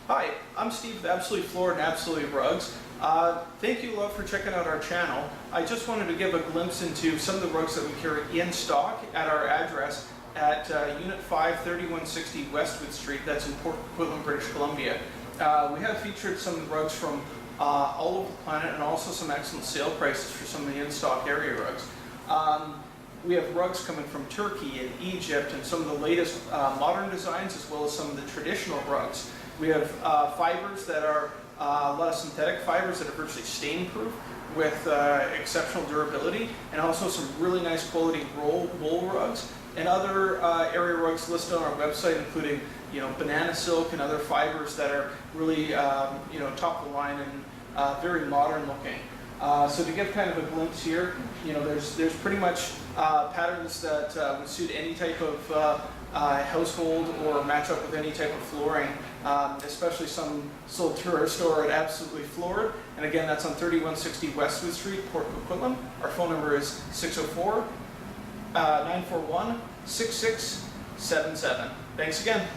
Hi, I'm Steve with Absolutely Floor and Absolutely Rugs. Thank you, love, for checking out our channel. I just wanted to give a glimpse into some of the rugs that we carry in stock at our address at Unit 5, 3160 Westwood Street. That's in Coquitlam, British Columbia. We have featured some rugs from all over the planet and also some excellent sale prices for some of the in-stock area rugs. We have rugs coming from Turkey and Egypt and some of the latest modern designs, as well as some of the traditional rugs. We have fibers that are a lot of synthetic fibers that are virtually stain-proof with exceptional durability, and also some really nice quality wool rugs and other area rugs listed on our website, including banana silk and other fibers that are really top of the line and very modern looking. So to give kind of a glimpse here, there's pretty much patterns that would suit any type of household or match up with any type of flooring, especially some sold to our store at Absolutely Floored. And again, that's on 3160 Westwood Street, Port Coquitlam. Our phone number is 604-941-6677. Thanks again.